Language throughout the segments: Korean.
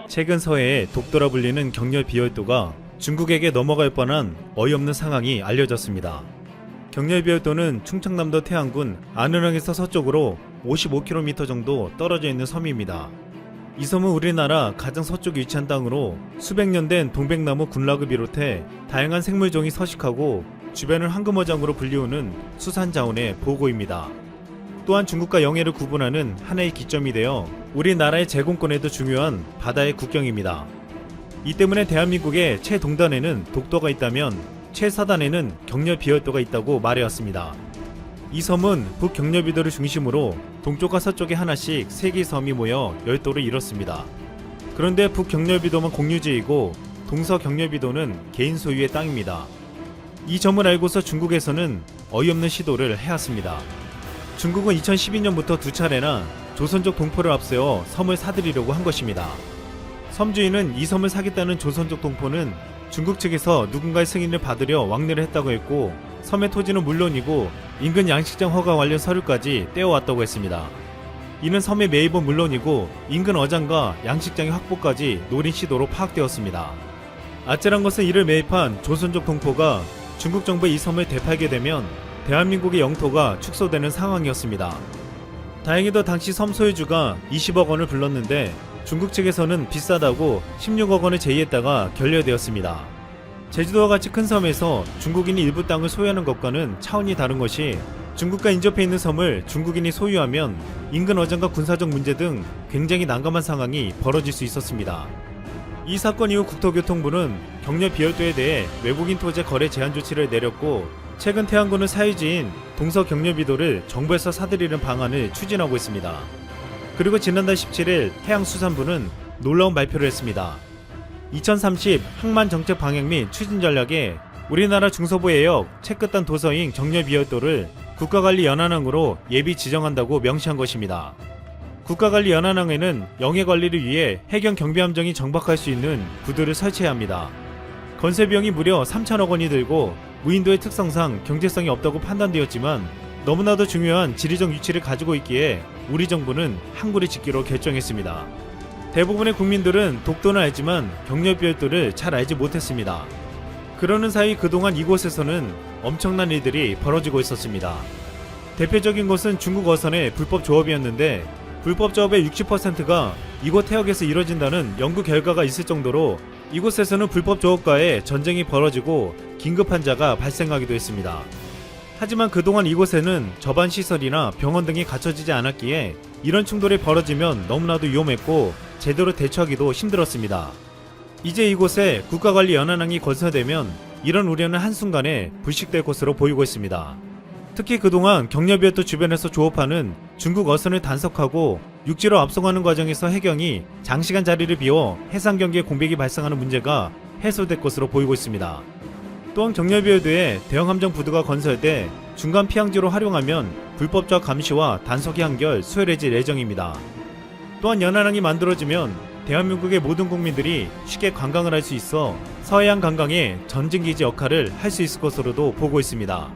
최근 서해에 독도라 불리는 경렬 비열도가 중국에게 넘어갈 뻔한 어이없는 상황이 알려졌습니다. 경렬 비열도는 충청남도 태안군 안은항에서 서쪽으로 55km 정도 떨어져 있는 섬입니다. 이 섬은 우리나라 가장 서쪽에 위치한 땅으로 수백 년 된 동백나무 군락을 비롯해 다양한 생물종이 서식하고 주변을 황금어장으로 불리우는 수산자원의 보고입니다. 또한 중국과 영해를 구분하는 하나의 기점이 되어 우리나라의 제공권에도 중요한 바다의 국경입니다. 이 때문에 대한민국의 최동단에는 독도가 있다면 최서단에는 경렬 비열도가 있다고 말해왔습니다. 이 섬은 북경렬비도를 중심으로 동쪽과 서쪽에 하나씩 3개의 섬이 모여 열도를 이뤘습니다. 그런데 북경렬비도만 공유지이고 동서경렬비도는 개인 소유의 땅입니다. 이 점을 알고서 중국에서는 어이없는 시도를 해왔습니다. 중국은 2012년부터 2차례나 조선족 동포를 앞세워 섬을 사들이려고 한 것입니다. 섬주인은 이 섬을 사겠다는 조선족 동포는 중국 측에서 누군가의 승인을 받으려 왕래를 했다고 했고, 섬의 토지는 물론이고 인근 양식장 허가 관련 서류까지 떼어왔다고 했습니다. 이는 섬의 매입은 물론이고 인근 어장과 양식장의 확보까지 노린 시도로 파악되었습니다. 아찔한 것은 이를 매입한 조선족 동포가 중국 정부에 이 섬을 되팔게 되면 대한민국의 영토가 축소되는 상황이었습니다. 다행히도 당시 섬 소유주가 20억 원을 불렀는데 중국 측에서는 비싸다고 16억 원을 제의했다가 결렬되었습니다. 제주도와 같이 큰 섬에서 중국인이 일부 땅을 소유하는 것과는 차원이 다른 것이, 중국과 인접해 있는 섬을 중국인이 소유하면 인근 어장과 군사적 문제 등 굉장히 난감한 상황이 벌어질 수 있었습니다. 이 사건 이후 국토교통부는 경렬 비열도에 대해 외국인 토지 거래 제한 조치를 내렸고, 최근 태안군은 사유지인 동서경렬비도를 정부에서 사들이는 방안을 추진하고 있습니다. 그리고 지난달 17일 해양수산부는 놀라운 발표를 했습니다. 2030 항만 정책 방향 및 추진 전략에 우리나라 중서부 해역 최끝단 도서인 경렬 비열도를 국가관리연안항으로 예비 지정한다고 명시한 것입니다. 국가관리연안항에는 영해 관리를 위해 해경 경비함정이 정박할 수 있는 구두를 설치해야 합니다. 건설 비용이 무려 3천억 원이 들고 무인도의 특성상 경제성이 없다고 판단되었지만 너무나도 중요한 지리적 위치를 가지고 있기에 우리 정부는 항구를 짓기로 결정했습니다. 대부분의 국민들은 독도는 알지만 경렬 비열도를 잘 알지 못했습니다. 그러는 사이 그동안 이곳에서는 엄청난 일들이 벌어지고 있었습니다. 대표적인 것은 중국 어선의 불법 조업이었는데, 불법 조업의 60%가 이곳 해역에서 이뤄진다는 연구 결과가 있을 정도로 이곳에서는 불법 조업과의 전쟁이 벌어지고 긴급 환자가 발생하기도 했습니다. 하지만 그동안 이곳에는 저반 시설이나 병원 등이 갖춰지지 않았기에 이런 충돌이 벌어지면 너무나도 위험했고 제대로 대처하기도 힘들었습니다. 이제 이곳에 국가관리연안항이 건설되면 이런 우려는 한순간에 불식될 것으로 보이고 있습니다. 특히 그동안 경렬비열도 주변에서 조업하는 중국 어선을 단속하고 육지로 앞송하는 과정에서 해경이 장시간 자리를 비워 해상 경계에 공백이 발생하는 문제가 해소될 것으로 보이고 있습니다. 또한 경렬비열도에 대형 함정 부두가 건설돼 중간 피항지로 활용하면 불법 조업 감시와 단속이 한결 수월해질 예정입니다. 또한 연안항이 만들어지면 대한민국의 모든 국민들이 쉽게 관광을 할 수 있어 서해안 관광의 전진기지 역할을 할 수 있을 것으로도 보고 있습니다.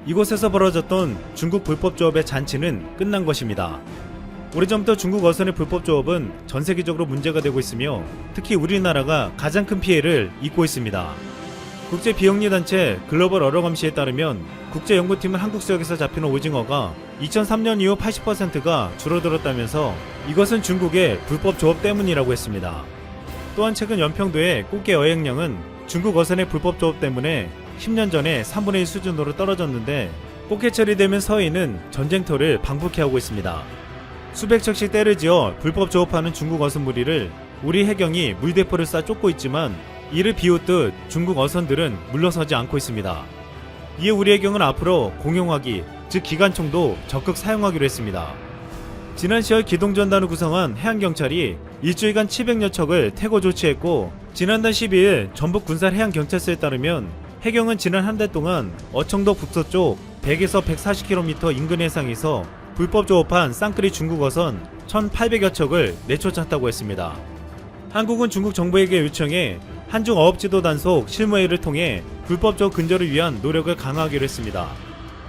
이곳에서 벌어졌던 중국 불법 조업의 잔치는 끝난 것입니다. 오래전부터 중국 어선의 불법 조업은 전 세계적으로 문제가 되고 있으며 특히 우리나라가 가장 큰 피해를 입고 있습니다. 국제 비영리 단체 글로벌 어로 감시에 따르면 국제 연구팀은 한국 지역에서 잡히는 오징어가 2003년 이후 80%가 줄어들었다면서 이것은 중국의 불법 조업 때문이라고 했습니다. 또한 최근 연평도의 꽃게 어획량은 중국 어선의 불법 조업 때문에 10년 전에 3분의 1 수준으로 떨어졌는데, 꽃게철이 되면 서해는 전쟁터를 방북해 하고 있습니다. 수백 척씩 떼를 지어 불법 조업하는 중국 어선 무리를 우리 해경이 물대포를 쏴 쫓고 있지만 이를 비웃듯 중국 어선들은 물러서지 않고 있습니다. 이에 우리 해경은 앞으로 공용화기, 즉 기관총도 적극 사용하기로 했습니다. 지난 10월 기동전단을 구성한 해양경찰이 일주일간 700여 척을 퇴거 조치했고, 지난달 12일 전북군사해양경찰서에 따르면 해경은 지난 한 달 동안 어청도 북서쪽 100에서 140km 인근 해상에서 불법 조업한 쌍끌이 중국 어선 1,800여 척을 내쫓았다고 했습니다. 한국은 중국 정부에게 요청해 한중 어업지도 단속 실무회의를 통해 불법 조업 근절을 위한 노력을 강화하기로 했습니다.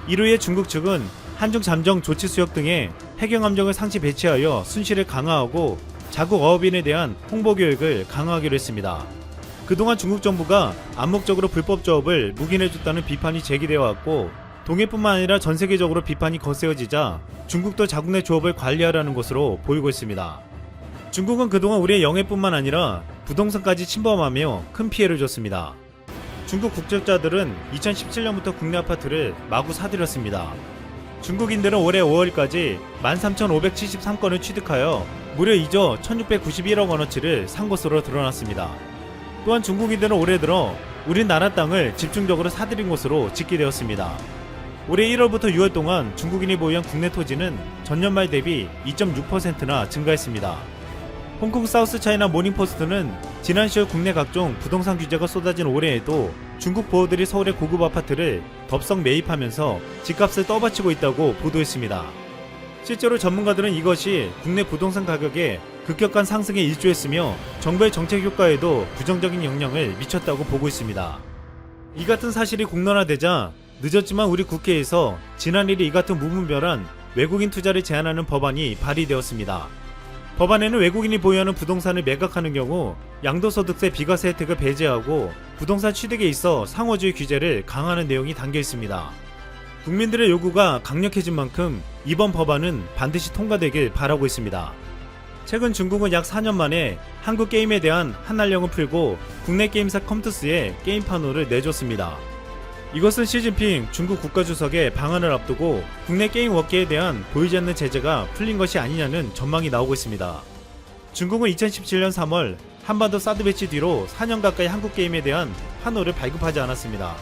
이로 인해 중국 측은 한중 잠정 조치 수역 등의 해경 함정을 상시 배치하여 순시를 강화하고 자국 어업인에 대한 홍보 교육을 강화하기로 했습니다. 그동안 중국 정부가 암묵적으로 불법 조업을 묵인해줬다는 비판이 제기되어 왔고, 동해뿐만 아니라 전 세계적으로 비판이 거세어지자 중국도 자국 내 조업을 관리하라는 것으로 보이고 있습니다. 중국은 그동안 우리의 영해뿐만 아니라 부동산까지 침범하며 큰 피해를 줬습니다. 중국 국적자들은 2017년부터 국내 아파트를 마구 사들였습니다. 중국인들은 올해 5월까지 13,573건을 취득하여 무려 이조 1,691억 원어치를 산 것으로 드러났습니다. 또한 중국인들은 올해 들어 우리나라 땅을 집중적으로 사들인 것으로 집계되었습니다. 올해 1월부터 6월 동안 중국인이 보유한 국내 토지는 전년 말 대비 2.6%나 증가했습니다. 홍콩 사우스 차이나 모닝포스트는 지난 10월 국내 각종 부동산 규제가 쏟아진 올해에도 중국 보호들이 서울의 고급 아파트를 덥석 매입하면서 집값을 떠받치고 있다고 보도했습니다. 실제로 전문가들은 이것이 국내 부동산 가격의 급격한 상승에 일조했으며 정부의 정책 효과에도 부정적인 영향을 미쳤다고 보고 있습니다. 이 같은 사실이 공론화되자 늦었지만 우리 국회에서 지난 1일 이 같은 무분별한 외국인 투자를 제한하는 법안이 발의되었습니다. 법안에는 외국인이 보유하는 부동산을 매각하는 경우 양도소득세 비과세 혜택을 배제하고 부동산 취득에 있어 상호주의 규제를 강화하는 내용이 담겨 있습니다. 국민들의 요구가 강력해진 만큼 이번 법안은 반드시 통과되길 바라고 있습니다. 최근 중국은 약 4년 만에 한국 게임에 대한 한한령을 풀고 국내 게임사 컴투스에 게임 판호를 내줬습니다. 이것은 시진핑 중국 국가주석의 방한을 앞두고 국내 게임 업계에 대한 보이지 않는 제재가 풀린 것이 아니냐는 전망이 나오고 있습니다. 중국은 2017년 3월 한반도 사드 배치 뒤로 4년 가까이 한국 게임에 대한 판호를 발급하지 않았습니다.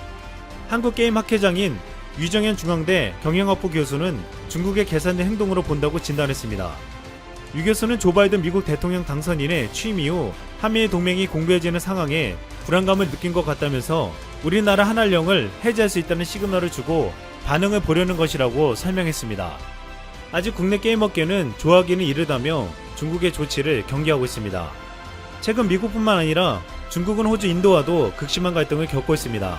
한국 게임 학회장인 유정현 중앙대 경영학부 교수는 중국의 계산된 행동으로 본다고 진단했습니다. 유 교수는 조 바이든 미국 대통령 당선인의 취임 이후 한미일 동맹이 공고해지는 상황에 불안감을 느낀 것 같다면서 우리나라 한한령을 해제할 수 있다는 시그널을 주고 반응을 보려는 것이라고 설명했습니다. 아직 국내 게임업계는 좋아하기는 이르다며 중국의 조치를 경계하고 있습니다. 최근 미국뿐만 아니라 중국은 호주, 인도와도 극심한 갈등을 겪고 있습니다.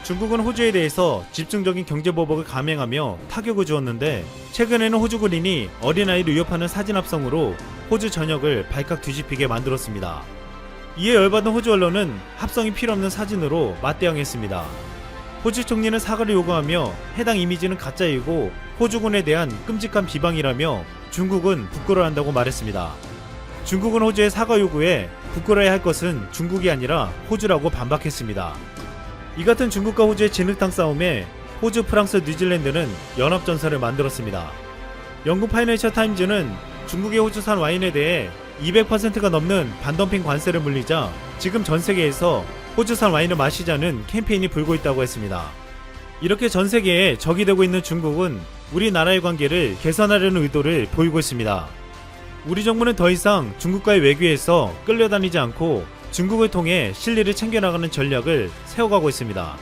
중국은 호주에 대해서 집중적인 경제보복을 감행하며 타격을 주었는데, 최근에는 호주 군인이 어린아이를 위협하는 사진 합성으로 호주 전역을 발칵 뒤집히게 만들었습니다. 이에 열받은 호주 언론은 합성이 필요없는 사진으로 맞대응했습니다. 호주 총리는 사과를 요구하며 해당 이미지는 가짜이고 호주군에 대한 끔찍한 비방이라며 중국은 부끄러워한다고 말했습니다. 중국은 호주의 사과 요구에 부끄러워야 할 것은 중국이 아니라 호주라고 반박했습니다. 이 같은 중국과 호주의 진흙탕 싸움에 호주, 프랑스, 뉴질랜드는 연합전선을 만들었습니다. 영국 파이낸셜 타임즈는 중국의 호주산 와인에 대해 200%가 넘는 반덤핑 관세를 물리자 지금 전 세계에서 호주산 와인을 마시자는 캠페인이 불고 있다고 했습니다. 이렇게 전 세계에 적이 되고 있는 중국은 우리나라의 관계를 개선하려는 의도를 보이고 있습니다. 우리 정부는 더 이상 중국과의 외교에서 끌려다니지 않고 중국을 통해 실리를 챙겨나가는 전략을 세워가고 있습니다.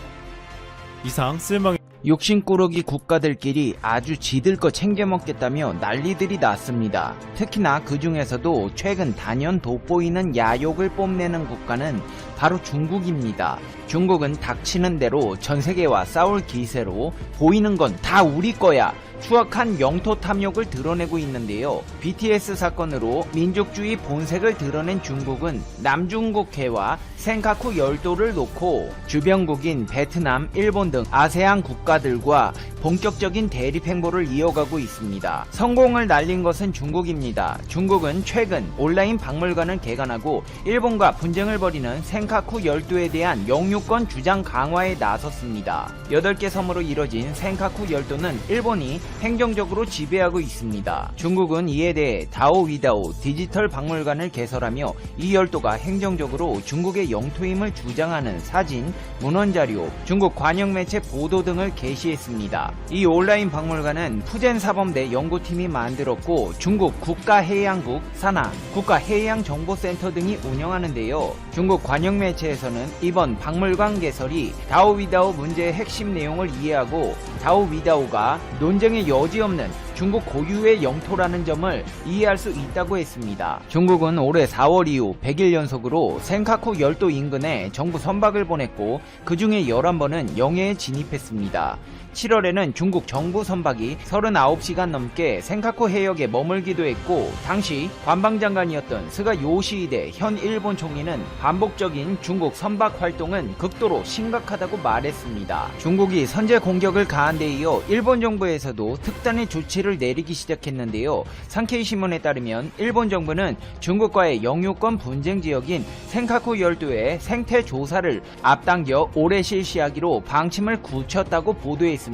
이상 쓸망 욕심꾸러기 국가들끼리 아주 지들 거 챙겨 먹겠다며 난리들이 났습니다. 특히나 그 중에서도 최근 단연 돋보이는 야욕을 뽐내는 국가는 바로 중국입니다. 중국은 닥치는 대로 전 세계와 싸울 기세로 보이는 건 다 우리 거야, 추악한 영토 탐욕을 드러내고 있는데요. BTS 사건으로 민족주의 본색을 드러낸 중국은 남중국해와 센카쿠 열도를 놓고 주변국인 베트남, 일본 등 아세안 국가들과 본격적인 대립 행보를 이어가고 있습니다. 성공을 날린 것은 중국입니다. 중국은 최근 온라인 박물관을 개관하고 일본과 분쟁을 벌이는 센카쿠 열도에 대한 영유권 주장 강화에 나섰습니다. 8개 섬으로 이뤄진 센카쿠 열도는 일본이 행정적으로 지배하고 있습니다. 중국은 이에 대해 다오위다오 디지털 박물관을 개설하며 이 열도가 행정적으로 중국의 영토임을 주장하는 사진, 문헌자료, 중국 관영매체 보도 등을 게시했습니다. 이 온라인 박물관은 푸젠사범대 연구팀이 만들었고 중국 국가해양국, 산하, 국가해양정보센터 등이 운영하는데요. 중국 관영매체에서는 이번 박물관 개설이 다오위다오 문제의 핵심 내용을 이해하고 다오위다오가 논쟁의 여지 없는 중국 고유의 영토라는 점을 이해할 수 있다고 했습니다. 중국은 올해 4월 이후 100일 연속으로 센카쿠 열도 인근에 정부 선박을 보냈고 그 중에 11번은 영해에 진입했습니다. 7월에는 중국 정부 선박이 39시간 넘게 센카쿠 해역에 머물기도 했고 당시 관방장관이었던 스가 요시히데 현 일본 총리는 반복적인 중국 선박 활동은 극도로 심각하다고 말했습니다. 중국이 선제 공격을 가한 데 이어 일본 정부에서도 특단의 조치를 내리기 시작했는데요. 산케이 신문에 따르면 일본 정부는 중국과의 영유권 분쟁 지역인 센카쿠 열도의 생태 조사를 앞당겨 올해 실시하기로 방침을 굳혔다고 보도했습니다.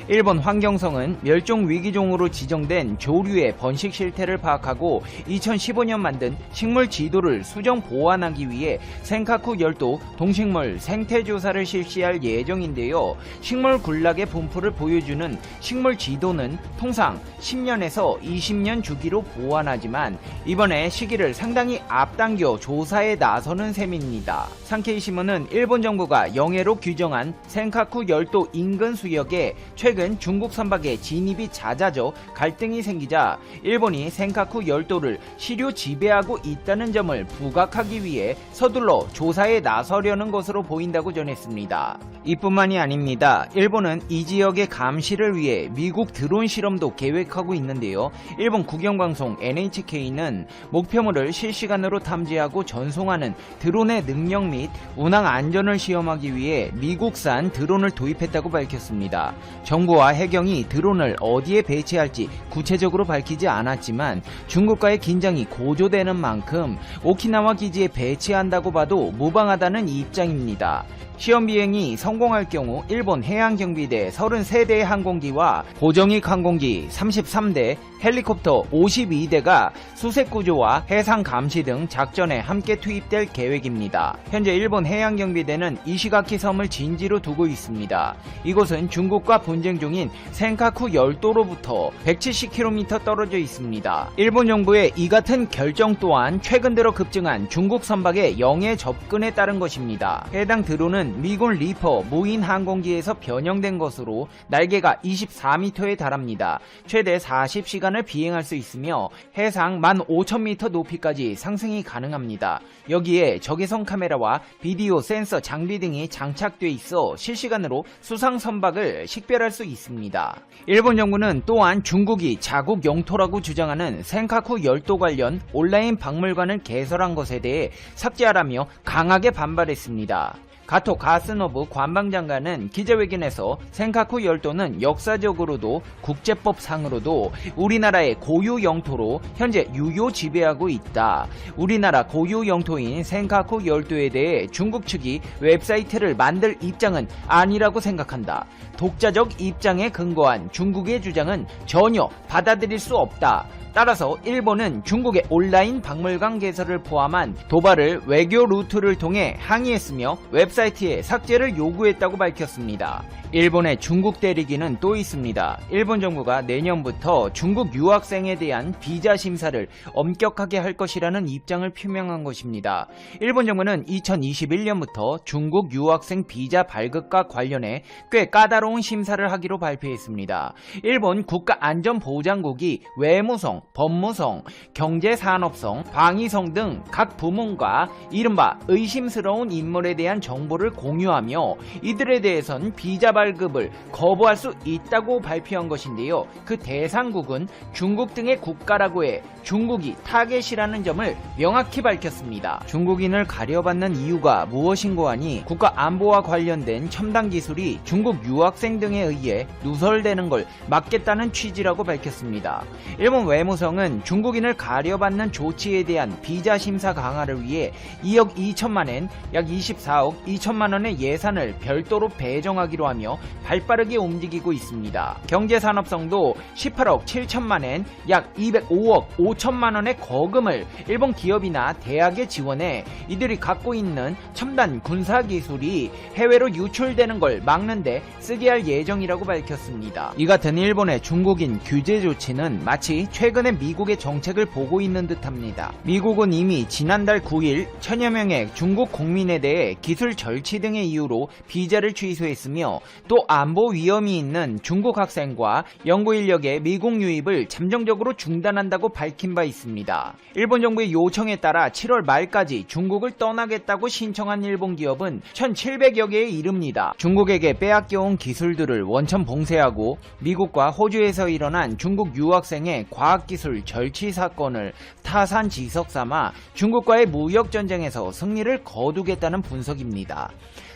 일본 환경성은 멸종 위기종으로 지정된 조류의 번식 실태를 파악하고 2015년 만든 식물 지도를 수정 보완하기 위해 센카쿠 열도 동식물 생태 조사를 실시할 예정인데요. 식물 군락의 분포를 보여주는 식물 지도는 통상 10년에서 20년 주기로 보완하지만 이번에 시기를 상당히 앞당겨 조사에 나서는 셈입니다. 산케이 신문은 일본 정부가 영해로 규정한 센카쿠 열도 인근 수역에 최근 중국 선박의 진입이 잦아져 갈등이 생기자 일본이 센카쿠 열도를 시류 지배하고 있다는 점을 부각하기 위해 서둘러 조사에 나서려는 것으로 보인다고 전했습니다. 이뿐만이 아닙니다. 일본은 이 지역의 감시를 위해 미국 드론 실험도 계획하고 있는데요. 일본 국영방송 NHK는 목표물을 실시간으로 탐지하고 전송하는 드론의 능력 및 운항 안전을 시험하기 위해 미국산 드론을 도입했다고 밝혔습니다. 정부와 해경이 드론을 어디에 배치할지 구체적으로 밝히지 않았지만 중국과의 긴장이 고조되는 만큼 오키나와 기지에 배치한다고 봐도 무방하다는 입장입니다. 시험 비행이 성공할 경우 일본 해양경비대 33대의 항공기와 고정익 항공기 33대, 헬리콥터 52대가 수색 구조와 해상 감시 등 작전에 함께 투입될 계획입니다. 현재 일본 해양경비대는 이시가키 섬을 진지로 두고 있습니다. 이곳은 중국과 분쟁 중인 센카쿠 열도로부터 170km 떨어져 있습니다. 일본 정부의 이 같은 결정 또한 최근 들어 급증한 중국 선박의 영해 접근에 따른 것입니다. 해당 드론은 미군 리퍼 무인 항공기에서 변형된 것으로 날개가 24m에 달합니다. 최대 40시간을 비행할 수 있으며 해상 15,000m 높이까지 상승이 가능합니다. 여기에 적외선 카메라와 비디오 센서 장비 등이 장착돼 있어 실시간으로 수상 선박을 식별할 수 있습니다. 일본 정부는 또한 중국이 자국 영토라고 주장하는 센카쿠 열도 관련 온라인 박물관을 개설한 것에 대해 삭제하라며 강하게 반발했습니다. 가토 가스노부 관방장관은 기자회견에서 센카쿠 열도는 역사적으로도 국제법상으로도 우리나라의 고유 영토로 현재 유효 지배하고 있다. 우리나라 고유 영토인 센카쿠 열도에 대해 중국 측이 웹사이트를 만들 입장은 아니라고 생각한다. 독자적 입장에 근거한 중국의 주장은 전혀 받아들일 수 없다. 따라서 일본은 중국의 온라인 박물관 개설을 포함한 도발을 외교 루트를 통해 항의했으며 웹사이트에 삭제를 요구했다고 밝혔습니다. 일본의 중국 대리기는 또 있습니다. 일본 정부가 내년부터 중국 유학생에 대한 비자 심사를 엄격하게 할 것이라는 입장을 표명한 것입니다. 일본 정부는 2021년부터 중국 유학생 비자 발급과 관련해 꽤 까다로운 심사를 하기로 발표했습니다. 일본 국가안전보장국이 외무성, 법무성, 경제산업성, 방위성 등 각 부문과 이른바 의심스러운 인물에 대한 정보를 공유하며 이들에 대해선 비자 발급을 거부할 수 있다고 발표한 것인데요. 그 대상국은 중국 등의 국가라고 해 중국이 타겟이라는 점을 명확히 밝혔습니다. 중국인을 가려받는 이유가 무엇인고 하니 국가 안보와 관련된 첨단 기술이 중국 유학생 등에 의해 누설되는 걸 막겠다는 취지라고 밝혔습니다. 일본 외무성은 중국인을 가려받는 조치에 대한 비자 심사 강화를 위해 2억 2천만엔 약 24억 2천만원의 예산을 별도로 배정하기로 하며 발빠르게 움직이고 있습니다. 경제산업성도 18억 7천만엔 약 205억 5천만원의 거금을 일본 기업이나 대학에 지원해 이들이 갖고 있는 첨단 군사기술이 해외로 유출되는 걸 막는데 쓰게 할 예정이라고 밝혔습니다. 이 같은 일본의 중국인 규제 조치는 마치 최근 최근의 미국의 정책을 보고 있는 듯합니다. 미국은 이미 지난달 9일 천여 명의 중국 국민에 대해 기술 절취 등의 이유로 비자를 취소했으며 또 안보 위험이 있는 중국 학생과 연구 인력의 미국 유입을 잠정적으로 중단한다고 밝힌 바 있습니다. 일본 정부의 요청에 따라 7월 말까지 중국을 떠나겠다고 신청한 일본 기업은 1,700여 개에 이릅니다. 중국에게 빼앗겨온 기술들을 원천 봉쇄하고 미국과 호주에서 일어난 중국 유학생의 과학기술 절취 사건을 타산지석 삼아 중국과의 무역전쟁에서 승리를 거두겠다는 분석입니다.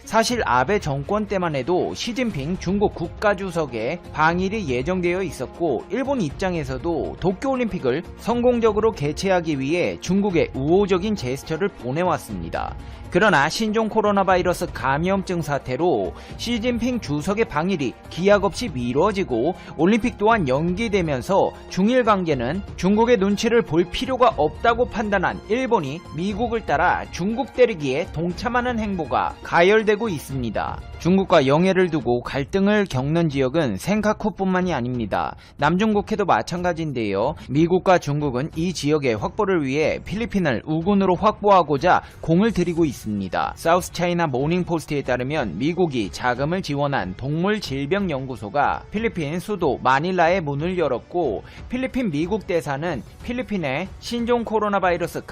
사실 아베 정권 때만 해도 시진핑 중국 국가주석의 방일이 예정되어 있었고 일본 입장에서도 도쿄올림픽을 성공적으로 개최하기 위해 중국에 우호적인 제스처를 보내왔습니다. 그러나 신종 코로나 바이러스 감염증 사태로 시진핑 주석의 방일이 기약 없이 미뤄지고 올림픽 또한 연기되면서 중일 관계는 중국의 눈치를 볼 필요가 없다고 판단한 일본이 미국을 따라 중국 때리기에 동참하는 행보가 가열되고 있습니다. 중국과 영해를 두고 갈등을 겪는 지역은 센카쿠뿐만이 아닙니다. 남중국해도 마찬가지인데요. 미국과 중국은 이 지역의 확보를 위해 필리핀을 우군으로 확보하고자 공을 들이고 있습니다. 사우스 차이나 모닝포스트에 따르면 미국이 자금을 지원한 동물질병연구소가 필리핀 수도 마닐라에 문을 열었고 필리핀 미국 대사는 필리핀의 신종 코로나 바이러스